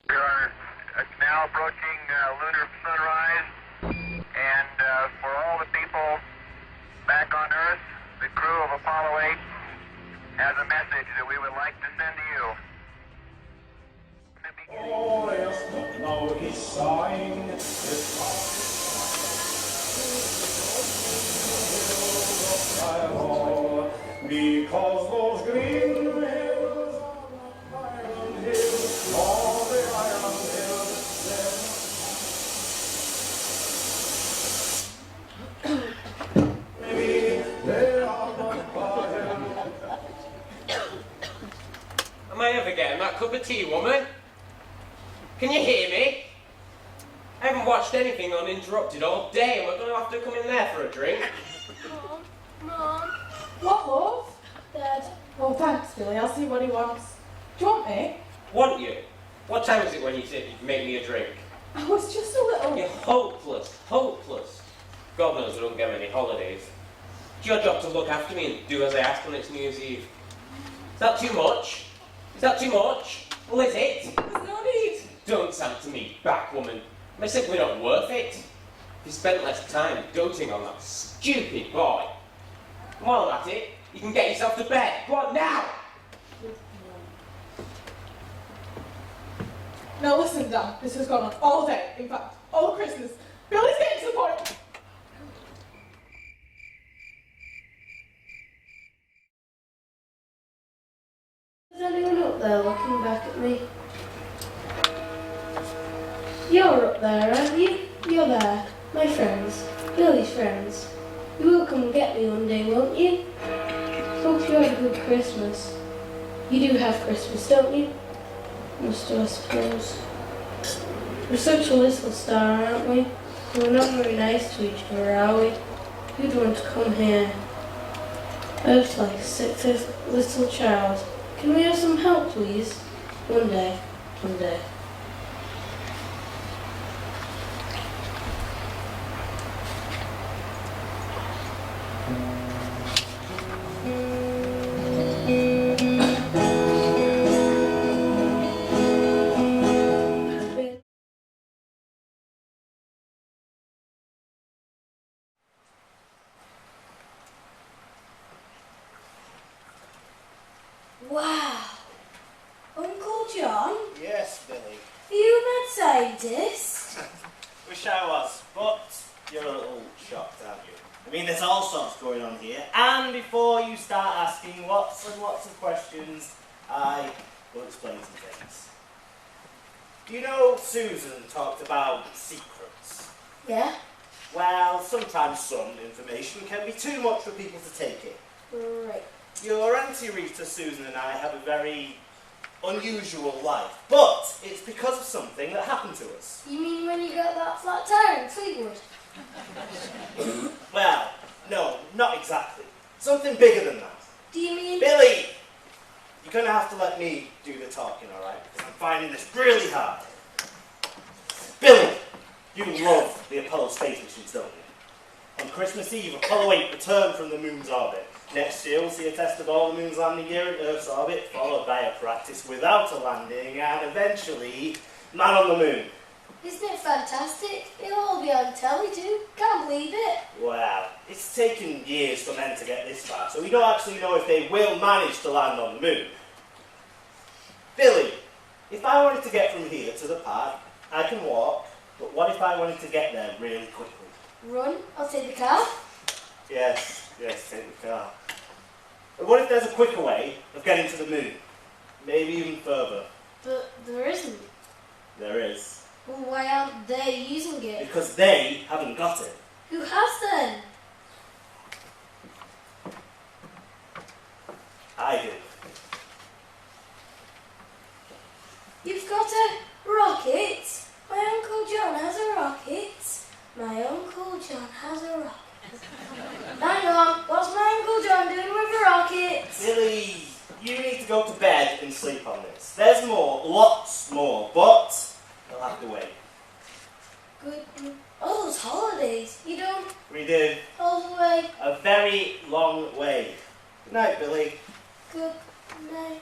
We are now approaching lunar sunrise, and for all the people back on Earth, the crew of Apollo 8 has a message that we would like to send to you. Oh, yes, no, he's sighing. Because those green hills are the iron hills, all the iron hills, maybe they are not bottom. Am I ever getting that cup of tea, woman? Can you hear me? I haven't watched anything uninterrupted all day. Am I going to have to come in there for a drink? Mom. What, love? Dad. Oh, thanks, Billy. I'll see what he wants. Do you want me? Want you? What time is it when you said you'd make me a drink? I was just a little... You're hopeless, hopeless. God knows I don't get many holidays. It's your job to look after me and do as I ask when it's New Year's Eve. Is that too much? Is that too much? Well, is it? There's no need. Don't sound to me, back woman. Am I simply not worth it? If you spent less time doting on that stupid boy. While I'm at it, you can get yourself to bed. Go on now! Now listen, Dan. This has gone on all day. In fact, all Christmas. Billy's getting to the point. Is anyone up there looking back at me? You're up there, aren't you? You're there. My friends. Billy's friends. You will come and get me one day, won't you? Hope you had a good Christmas. You do have Christmas, don't you? Must do, I suppose. We're such a little star, aren't we? We're not very nice to each other, are we? Who'd want to come here? I look like a sick little child. Can we have some help, please? One day. One day. Wow! Uncle John? Yes, Billy. Are you a mad scientist? Wish I was, but you're a little shocked, aren't you? I mean, there's all sorts going on here, and before you start asking lots and lots of questions, I will explain some things. Do you know Susan talked about secrets? Yeah? Well, sometimes some information can be too much for people to take in. Right. Your Auntie Rita, Susan and I have a very unusual life, but it's because of something that happened to us. You mean when you got that flat tire in Fleetwood? Well, no, not exactly. Something bigger than that. Do you mean... Billy! You're going to have to let me do the talking, alright? Because I'm finding this really hard. Billy! You love the Apollo space missions, don't you? On Christmas Eve, Apollo 8 returned from the moon's orbit. Next year, we'll see a test of all the moon's landing gear in Earth's orbit, followed by a practice without a landing, and eventually, man on the moon. Isn't it fantastic? It'll all be on telly too. Can't believe it. Well, it's taken years for men to get this far, so we don't actually know if they will manage to land on the moon. Billy, if I wanted to get from here to the park, I can walk, but what if I wanted to get there really quickly? Run. I'll take the car. Yes, take the car. But what if there's a quicker way of getting to the moon? Maybe even further. But there isn't. There is. Well, why aren't they using it? Because they haven't got it. Who has then? I do. You've got a rocket? My Uncle John has a rocket. My Uncle John has a rocket. Hang on, what's my Uncle John doing with a rocket? Billy, you need to go to bed and sleep on this. There's more, lots more, but you'll have to wait. Good. All those holidays. You don't We do. all the way. A very long way. Good night, Billy. Good night.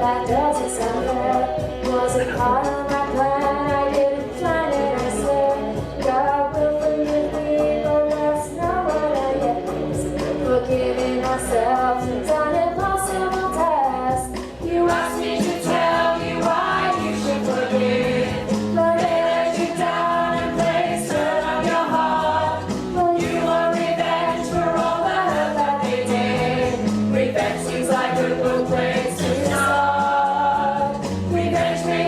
that doesn't sound fair. Was it part of my plan? I didn't plan it, I swear. God will forgive me, but that's not what I get. Forgiving ourselves is an impossible task. You asked me to tell you why you should forgive, but they let you down and placed hurt on your heart. Well, you want revenge for all the hurt that they did. Revenge seems like a good place to start. Revenge may be sweet,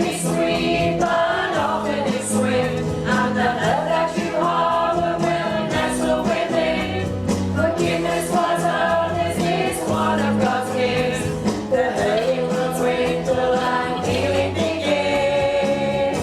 but often it's swift. And the hurt that you harbor will nestle within. Forgiveness was others is one of God's gifts. The hurting will dwindle and healing begin.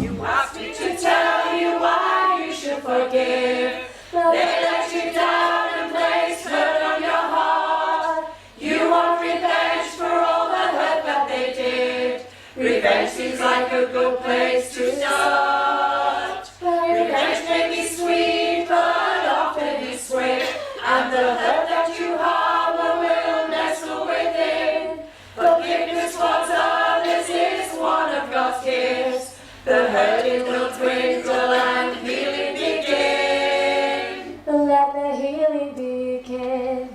You asked me to tell you why you should forgive. They let you down and placed hurt on your heart. You want revenge for all the hurt that they did. Revenge seems like a good place to start. Revenge may be sweet, but often it's swift. And the hurt that you harbor will nestle within. Forgiveness towards others is one of God's gifts. The hurting will dwindle and healing begin. Let the healing begin.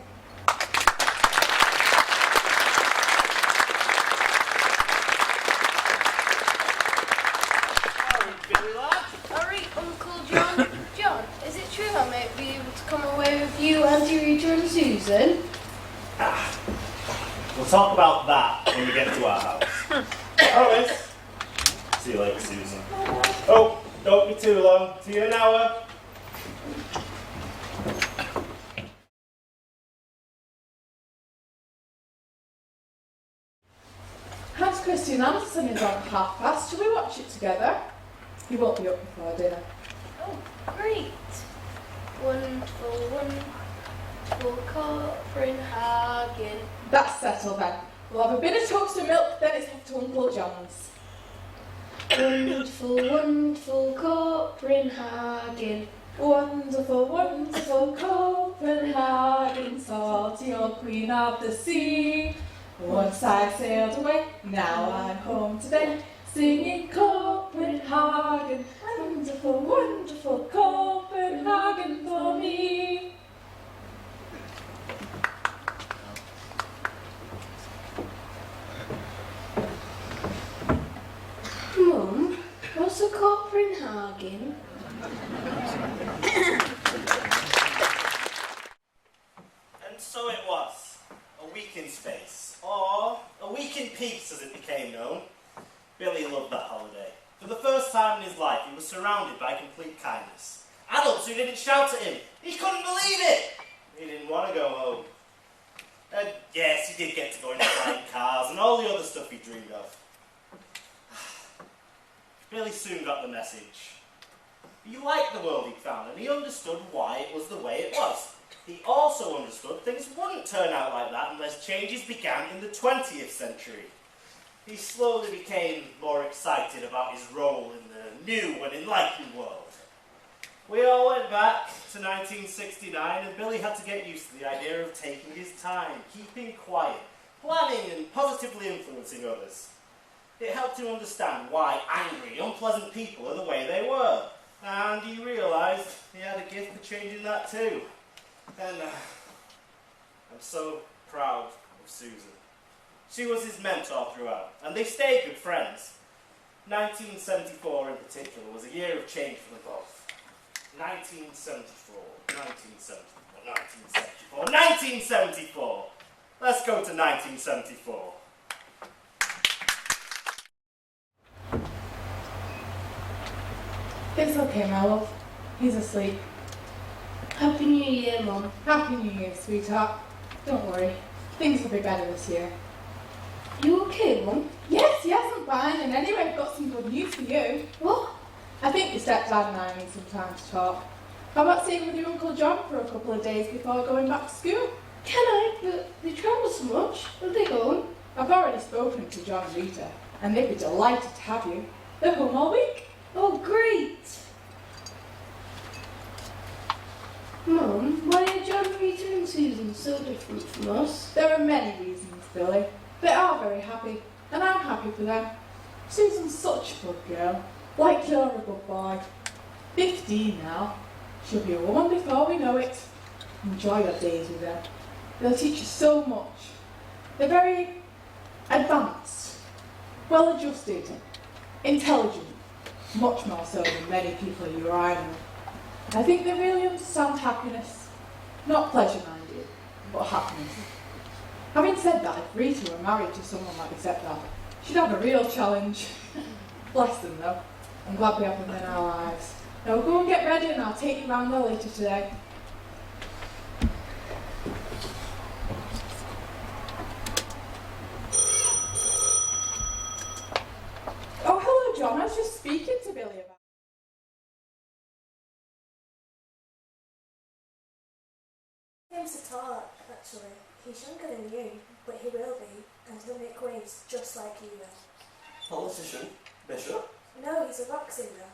Alright, Uncle John. John, is it true I might be able to come away with you, Auntie Rita and Susan? We'll talk about that when we get to our house. Alright. See you later, Susan. Oh, don't be too long. See you in an hour. Hans Christian Andersen is on past. Shall we watch it together? You won't be up before dinner. Oh, great. Wonderful, wonderful Copenhagen. That's settled then. We'll have a bit of toast and milk, then it's off to Uncle John's. Wonderful, wonderful Copenhagen. Wonderful, wonderful Copenhagen, salty old queen of the sea. Once I sailed away, now I'm home today, singing Copenhagen. Wonderful, wonderful Copenhagen for me. Mum, what's a Copenhagen? And so it was. A week in space. Or a week in peace, as it became known. Billy loved that holiday. For the first time in his life, he was surrounded by complete kindness. Adults who didn't shout at him. He couldn't believe it. He didn't want to go home. Yes, he did get to go in flying cars and all the other stuff he dreamed of. Billy soon got the message. He liked the world he'd found, and he understood why it was the way it was. He also understood things wouldn't turn out like that unless changes began in the 20th century. He slowly became more excited about his role in the new and enlightened world. We all went back to 1969, and Billy had to get used to the idea of taking his time, keeping quiet, planning and positively influencing others. It helped him understand why angry, unpleasant people are the way they were. And he realised he had a gift for changing that too. And I'm so proud of Susan. She was his mentor throughout, and they stayed good friends. 1974 in particular was a year of change for them both. 1974. Let's go to 1974. It's okay, my love. He's asleep. Happy New Year, Mum. Happy New Year, sweetheart. Don't worry. Things will be better this year. You okay, Mum? Yes, I'm fine. And anyway, I've got some good news for you. What? I think your stepdad and I need some time to talk. How about staying with your Uncle John for a couple of days before going back to school? Can I? But they travel so much. Are they going? I've already spoken to John and Rita, and they'd be delighted to have you. They're home all week. Oh, great. Mum, why are John, Rita and Susan so different from us? There are many reasons, Billy. They are very happy, and I'm happy for them. Susan's such a good girl, like you're a good boy. 15 now. She'll be a woman before we know it. Enjoy your days with them. They'll teach you so much. They're very advanced, well-adjusted, intelligent, much more so than many people you or I know. I think they really understand happiness. Not pleasure-minded, but happiness. Having said that, if Rita were married to someone like the stepdad, she'd have a real challenge. Bless them though. I'm glad we have them in our lives. Now we'll go and get ready and I'll take you round there later today. Oh, hello John, I was just speaking to Billy about... James to talk, actually. He's younger than you, but he will be, and he'll make waves just like you will. Politician? Bishop? No, he's a rock singer.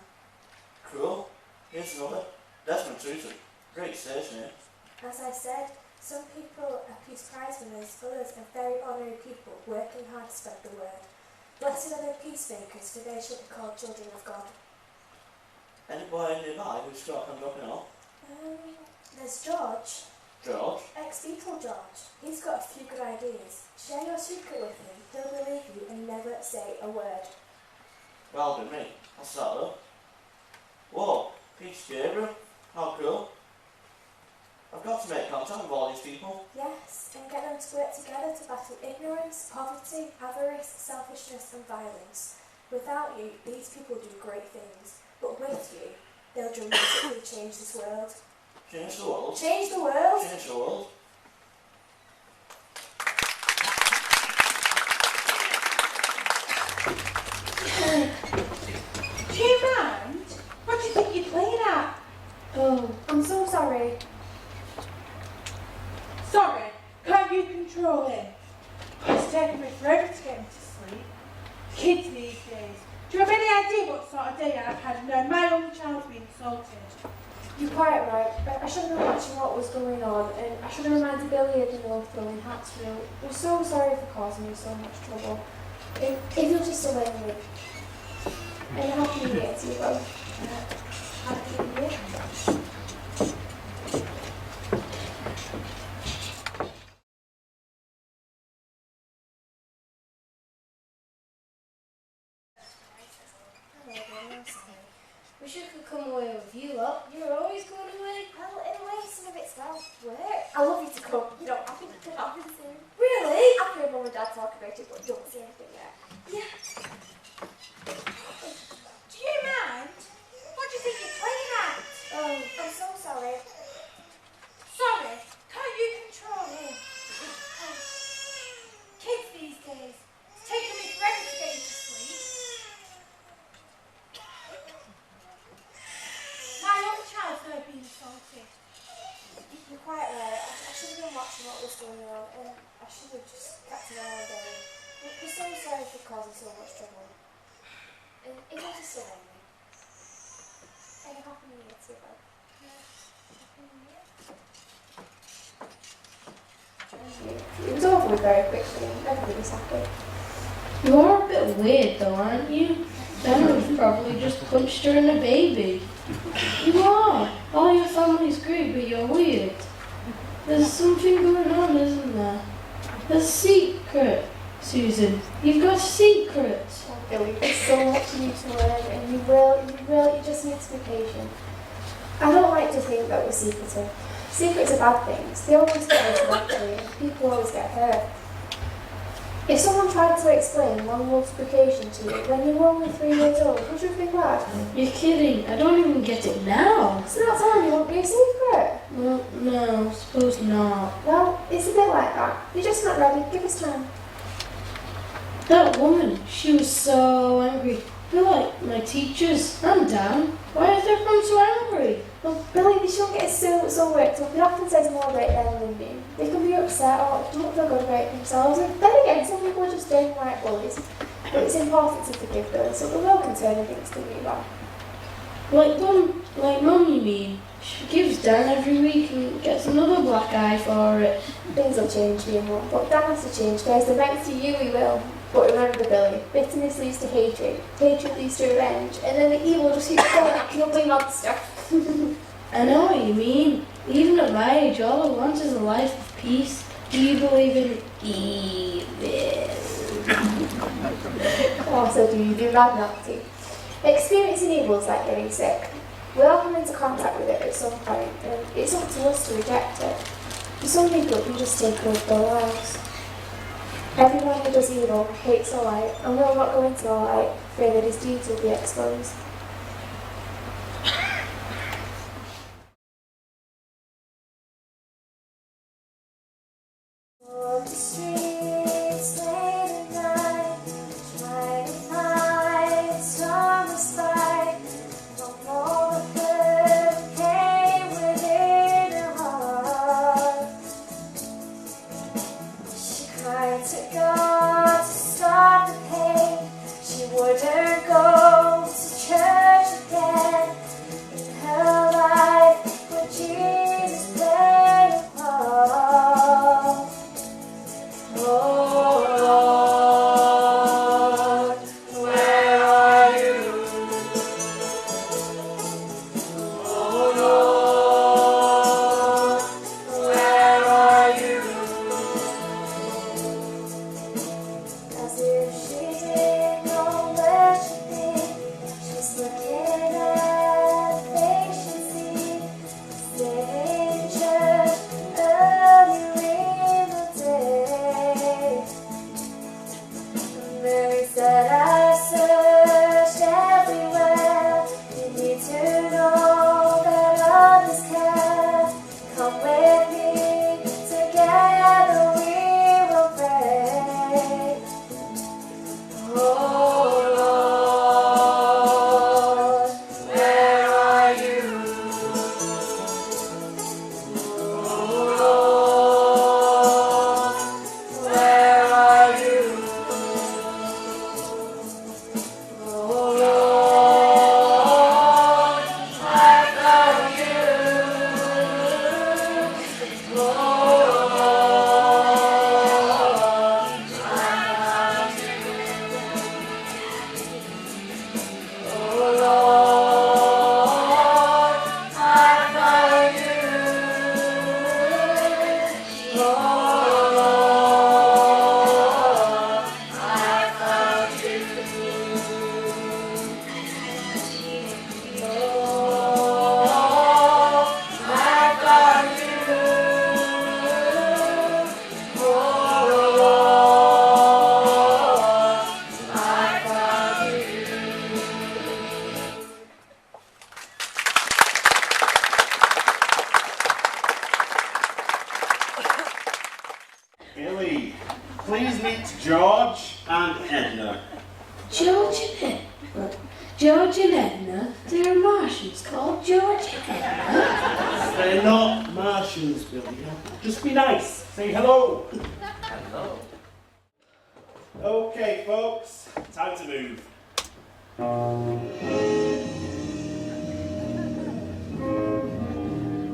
Cool. Here's another. Desmond Tutu. Great stage name. As I said, some people are peace prize winners, others are very ordinary people working hard to spread the word. Blessed are the peacemakers, for they shall be called children of God. Any boy nearby who's struck on dropping off? There's George. George? Ex-Beatle George. He's got a few good ideas. Share your secret with him, he'll believe you and never say a word. Well done me. I'll start up. Whoa, Peach Gabriel. How cool. I've got to make contact with all these people. Yes, and get them to work together to battle ignorance, poverty, avarice, selfishness and violence. Without you, these people do great things, but with you, they'll dramatically change this world. Change the world. Change the world? Change the world. Do you mind? What do you think you're playing at? Oh, I'm so sorry. Sorry, can't you control him? It's taken me forever to get him to sleep. Kids these days. Do you have any idea what sort of day I've had when my own child's been assaulted? You're quite right. I should have been watching what was going on, and I should have reminded Billy of the North Pole in Hatsfield. We're so sorry for causing you so much trouble. If you'll just allow me. And a happy new year to you both. Happy new year. Wish I could come away with you lot. You're always going away. Well, in a way, some of it's well work. I love you to come. You don't have to happen soon. Really? I've heard Mum and Dad talk about it, but don't say anything yet. Yeah. Do you mind? What do you think you're playing at? Oh, I'm so sorry. Sorry, can't you control him? Kids these days. It's taken me forever to get him to sleep. My own child's never been assaulted. You're quite right. I should have been watching what was going on, and I should have just kept an eye on Billy. We're so sorry for causing so much trouble. And if you'll just allow me. And a happy new year to you both. Happy new year. It was over very quickly. Everybody was happy. You are a bit weird though, aren't you? Daniel's probably just punched her in the baby. You are. All your family's great, but you're weird. There's something going on, isn't there? There's a secret, Susan. You've got secrets. Oh, Billy, there's so much you need to learn, and you just need to be patient. I don't like to think that we're secretive. Secrets are bad things. They always get us eventually, and people always get hurt. If someone tried to explain long multiplication to you when you were only 3 years old, would you think that? You're kidding. I don't even get it now. So that's all you won't be a secret. Well, no, suppose not. Well, it's a bit like that. You're just not ready. Give us time. That woman, she was so angry. You're like my teachers. I'm Dan. Why is everyone so angry? Well, Billy, they shouldn't get so worked up. It often says more about them than me. They can be upset or don't feel good about themselves. And then again, some people are just downright bullies. But it's important to forgive Billy, so the real concern I think is to move on. Like Mum, you mean? She gives Dan every week and gets another black eye for it. Things will change, dear Mum, but Dan has to change first, and thanks to you he will. But remember, Billy, bitterness leads to hatred, hatred leads to revenge, and then the evil just keeps going like an ugly monster. I know what you mean. Even at my age, all I want is a life of peace. Do you believe in evil? Oh, so do you, bad not to. Experiencing evil is like getting sick. We all come into contact with it at some point, and it's up to us to reject it. For some people, it can just take over their lives. Everyone who does evil hates the light, and will not go into the light, fear that his deeds will be exposed. Walk the streets late at night, trying to find a stronger spark. Don't know the good came within her heart. She cried to God to stop the pain. She wouldn't go to church again. In her life, would Jesus play a part? Oh Lord, where are you? Oh Lord, where are you? As if she didn't know where she'd been, she's looking at the face she sees, staying in church earlier in the day. Mary said, I searched everywhere. You need to know that others care. Come with me, together we will pray. Oh Lord, where are you? Oh Lord, where are you? Oh Lord, I found you. Oh Lord, I found you. Oh Lord, I found you. Oh Lord, I found you. Lord, I found you. Oh Lord, I found you. Billy, please meet George and Edna. George and Edna? George and Edna? There are Martians called George and Edna. They're not Martians, Billy. Just be nice. Say hello. Hello. Okay, folks, time to move.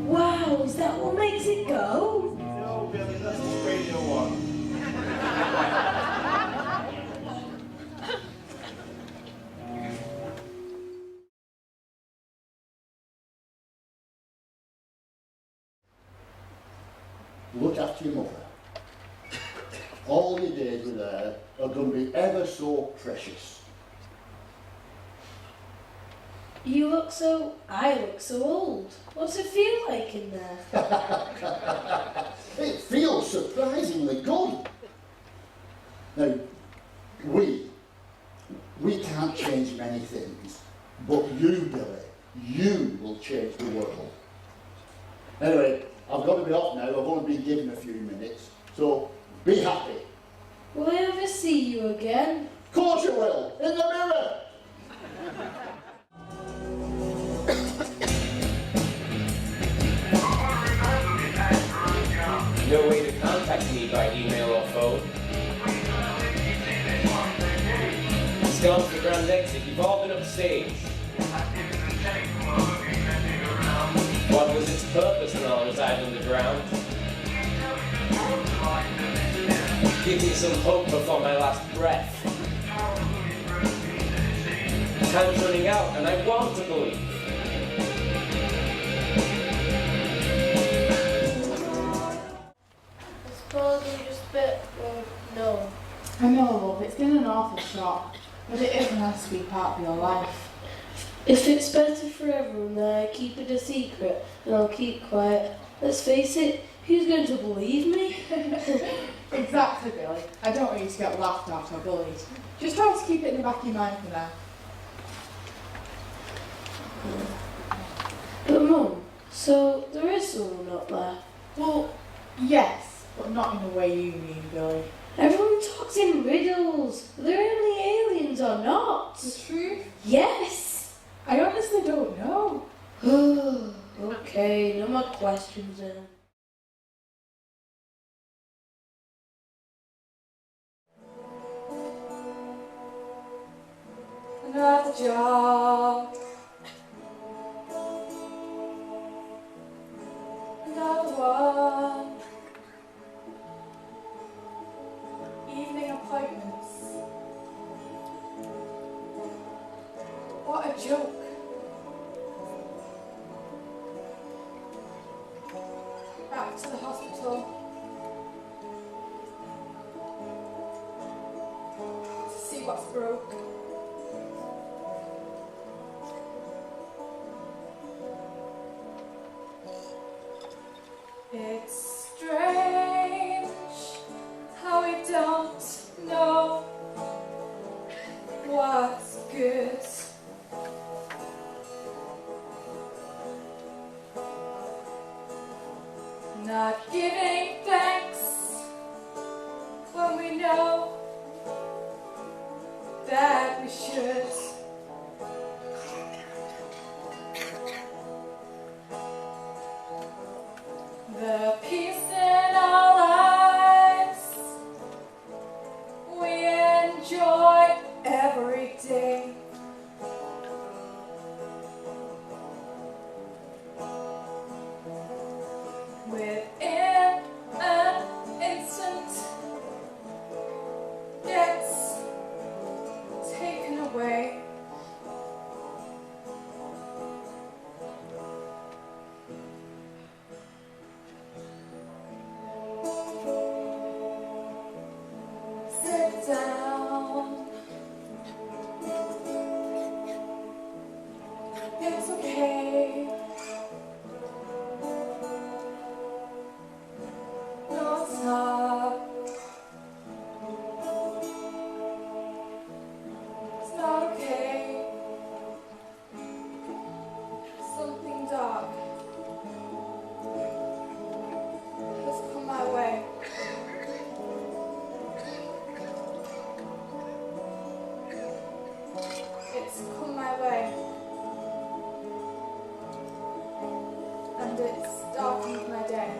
Wow, is that what makes it go? No, Billy, that's just Radio 1. Look after your mother. All your days with her are going to be ever so precious. I look so old. What's it feel like in there? It feels surprisingly good. Now, we can't change many things, but you, Billy, you will change the world. Anyway, I've got to be off now. I've only been given a few minutes, so be happy. Will I ever see you again? Of course you will, in the mirror. No way to contact me by email or phone. Still on to the grand exit. You've all been upstage. inside underground. Give me some hope before my last breath. Time's running out and I want to believe. I suppose I'm just a bit, no. I know, love, it's been an awful shock, but it is nice to be part of your life. If it's better for everyone that I keep it a secret and I'll keep quiet, let's face it, who's going to believe me? Exactly, Billy. I don't want you to get laughed at or bullied. Just try to keep it in the back of your mind for now. But Mum, so there is someone up there? Well, yes, but not in the way you mean, Billy. Everyone talks in riddles. Are there only aliens or not? The truth? Yes! I honestly don't know. Okay, no more questions then. Another job. Another one. Evening appointments. What a joke. Back to the hospital. To see what's broke. It's strange how we don't know what's good. Not giving thanks when we know that we should. The peace in our lives we enjoy every day. Within an instant gets taken away. Sit down. It's okay. No, it's not. It's not okay. Something dark has come my way. It's come my way, and it's darkened my day.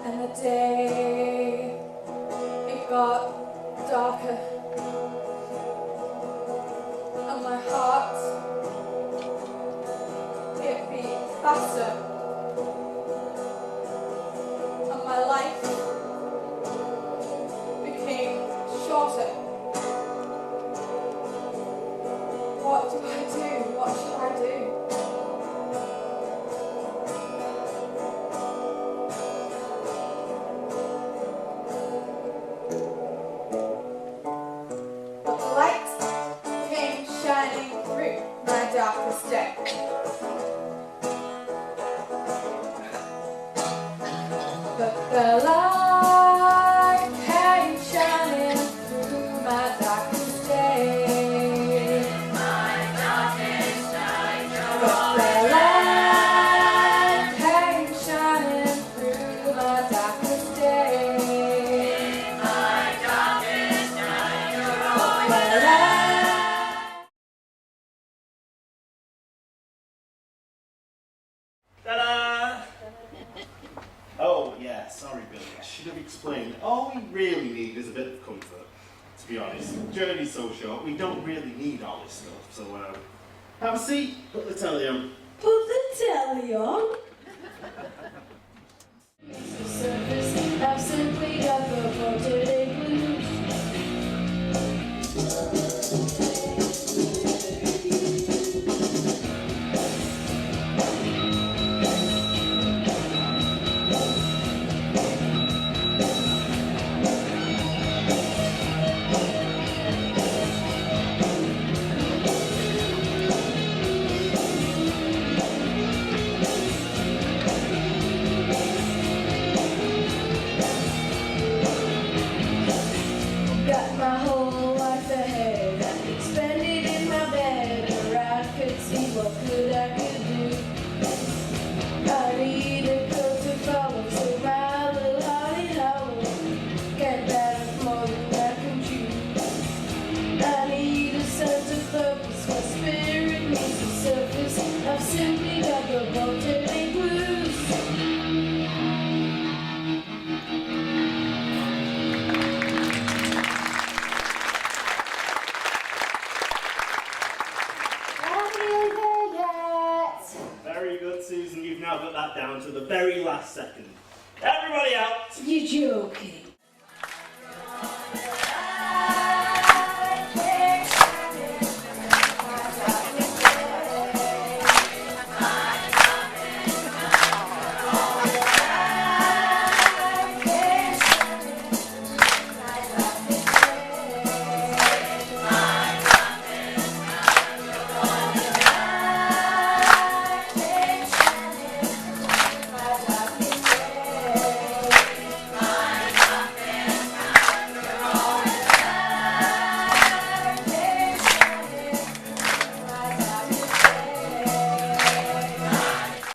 And the day it got darker, and my heart it beat faster. And my life became shorter. What do I do? What should I do? But the light came shining through my darkest day. But the light came shining through my darkest day. My darkest night, but the light came shining through my darkest day. My darkest night, but the light. Ta-da! Oh, yeah, sorry, Billy. I should have explained. All we really need is a bit of comfort. to be honest. The journey's so short, we don't really need all this stuff. So, have a seat, put the telly on. Put the telly on. I've simply got the Saturday blues. Got my whole life ahead, spend it in my bed, or I could see what good I could do. I need a girl to follow, so my little holly hollow can't bite more than I can chew. I need a sense of purpose, my spirit needs a surface. I've simply got the Saturday blues. Not nearly there yet. Very good, Susan. You've now got that down to the very last second. Everybody out! You're joking.